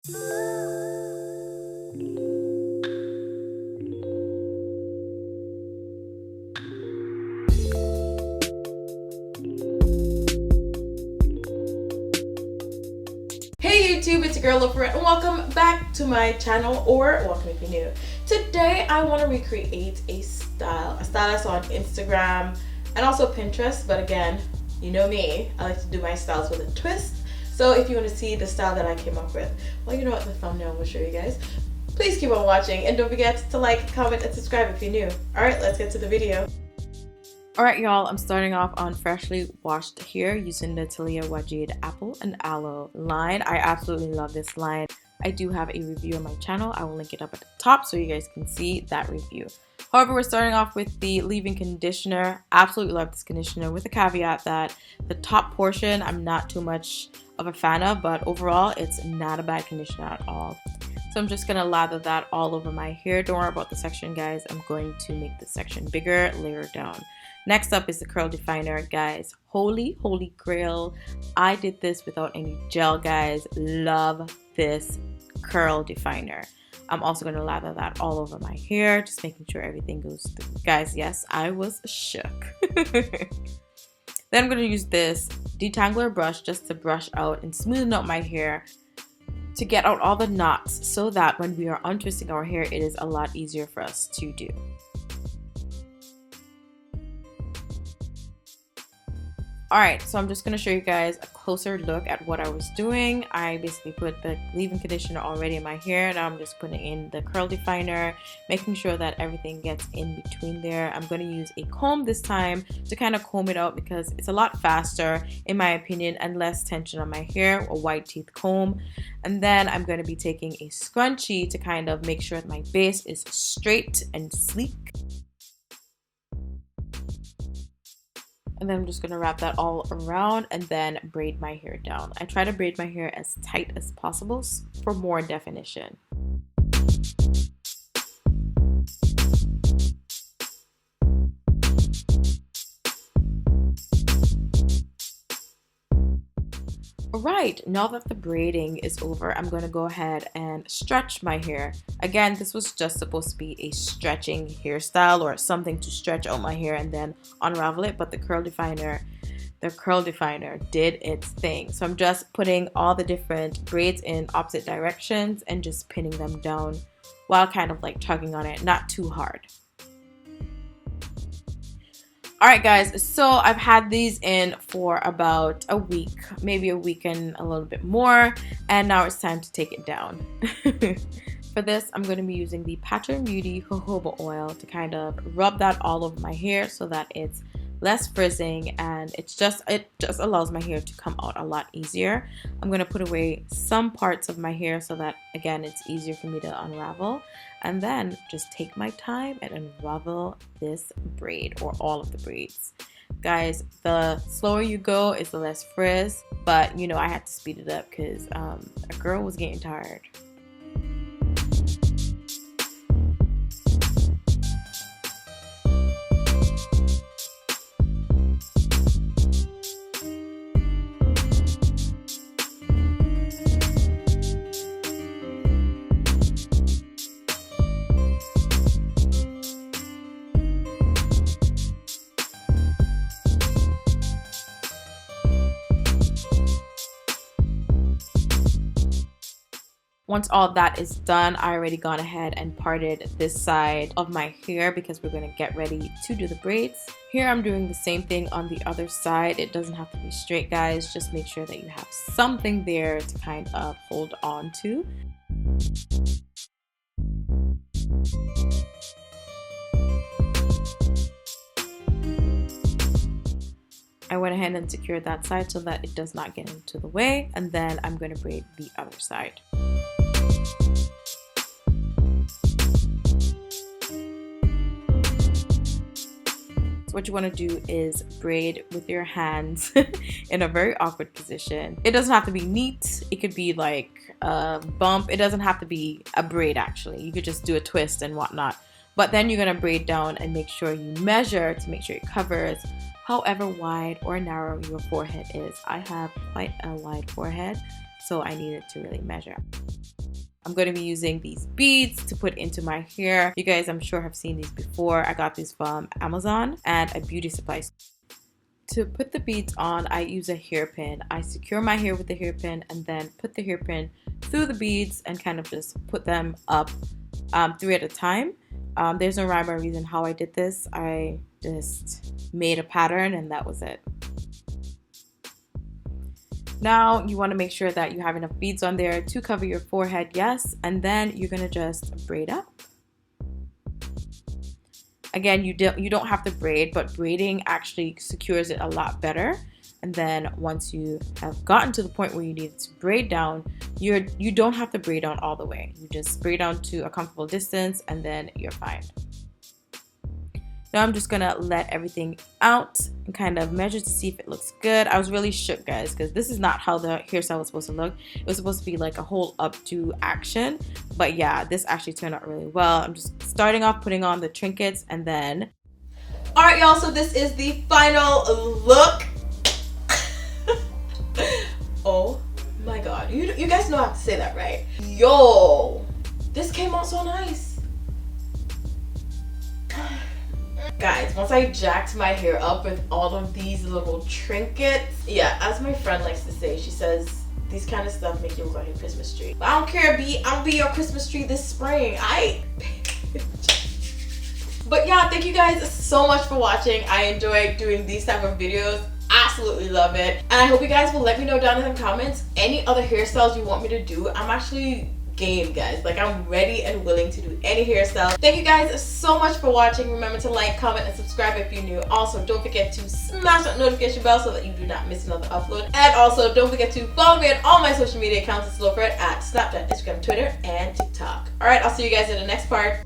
Hey YouTube, it's your girl Loaferette and welcome back to my channel, or welcome if you're new. Today I want to recreate a style I saw on Instagram and also Pinterest, but again, you know me, I like to do my styles with a twist. So if you want to see the style that I came up with, well, you know what, the thumbnail will show you guys. Please keep on watching and don't forget to like, comment, and subscribe if you're new. Alright, let's get to the video. Alright y'all, I'm starting off on freshly washed hair using the Talia Wajid Apple and Aloe line. I absolutely love this line. I do have a review on my channel. I will link it up at the top so you guys can see that review. However, we're starting off with the leave-in conditioner. Absolutely love this conditioner with the caveat that the top portion I'm not too much of a fan of, but overall it's not a bad conditioner at all. So I'm just going to lather that all over my hair. Don't worry about the section, guys. I'm going to make the section bigger later down. Next up is the curl definer, guys. Holy grail. I did this without any gel, guys. Love this curl definer. I'm also going to lather that all over my hair, just making sure everything goes through. Guys, yes, I was shook. Then I'm going to use this detangler brush just to brush out and smoothen out my hair to get out all the knots so that when we are untwisting our hair, it is a lot easier for us to do. Alright, so I'm just going to show you guys a closer look at what I was doing. I basically put the leave-in conditioner already in my hair. Now I'm just putting in the curl definer, making sure that everything gets in between there. I'm going to use a comb this time to kind of comb it out because it's a lot faster, in my opinion, and less tension on my hair, a wide teeth comb. And then I'm going to be taking a scrunchie to kind of make sure that my base is straight and sleek. And then I'm just going to wrap that all around and then braid my hair down. I try to braid my hair as tight as possible for more definition. Alright, now that the braiding is over, I'm going to go ahead and stretch my hair. Again, this was just supposed to be a stretching hairstyle or something to stretch out my hair and then unravel it, but the curl definer did its thing. So I'm just putting all the different braids in opposite directions and just pinning them down while kind of like tugging on it, not too hard. Alright guys, so I've had these in for about a week, maybe a week and a little bit more, and now it's time to take it down. For this, I'm going to be using the Pattern Beauty jojoba oil to kind of rub that all over my hair so that it's less frizzing and it just allows my hair to come out a lot easier. I'm going to put away some parts of my hair so that, again, it's easier for me to unravel. And then just take my time and unravel this braid or all of the braids. Guys, the slower you go is the less frizz, but you know, I had to speed it up because a girl was getting tired. Once all that is done, I already gone ahead and parted this side of my hair because we're going to get ready to do the braids. Here I'm doing the same thing on the other side. It doesn't have to be straight, guys. Just make sure that you have something there to kind of hold on to. I went ahead and secured that side so that it does not get into the way, and then I'm going to braid the other side. So what you want to do is braid with your hands in a very awkward position. It doesn't have to be neat. It could be like a bump. It doesn't have to be a braid actually. You could just do a twist and whatnot. But then you're going to braid down and make sure you measure to make sure it covers however wide or narrow your forehead is. I have quite a wide forehead, so I needed to really measure. I'm going to be using these beads to put into my hair. You guys, I'm sure have seen these before. I got these from Amazon and a beauty supply. To put the beads on, I use a hairpin. I secure my hair with the hairpin and then put the hairpin through the beads and kind of just put them up 3 at a time. There's no rhyme or reason how I did this. I just made a pattern and that was it. Now you want to make sure that you have enough beads on there to cover your forehead, yes, and then you're gonna just braid up. Again, you don't have to braid, but braiding actually secures it a lot better. And then once you have gotten to the point where you need to braid down, you don't have to braid down all the way. You just braid down to a comfortable distance and then you're fine. Now I'm just gonna let everything out and kind of measure to see if it looks good. I was really shook, guys, because this is not how the hairstyle was supposed to look. It was supposed to be like a whole updo action, but yeah, this actually turned out really well. I'm just starting off putting on the trinkets and then... Alright, y'all, so this is the final look. Oh my god, you guys know how to say that, right? Yo, this came out so nice. Guys, once I jacked my hair up with all of these little trinkets, yeah, as my friend likes to say, she says these kind of stuff make you look like a Christmas tree. But I don't care, I'll be your Christmas tree this spring. But yeah, thank you guys so much for watching. I enjoy doing these type of videos. Absolutely love it. And I hope you guys will let me know down in the comments any other hairstyles you want me to do. I'm actually game, guys. Like, I'm ready and willing to do any hairstyle. Thank you guys so much for watching. Remember to like, comment, and subscribe if you're new. Also, don't forget to smash that notification bell so that you do not miss another upload. And also, don't forget to follow me on all my social media accounts. It's Loaferette at Snapchat, Instagram, Twitter, and TikTok. Alright, I'll see you guys in the next part.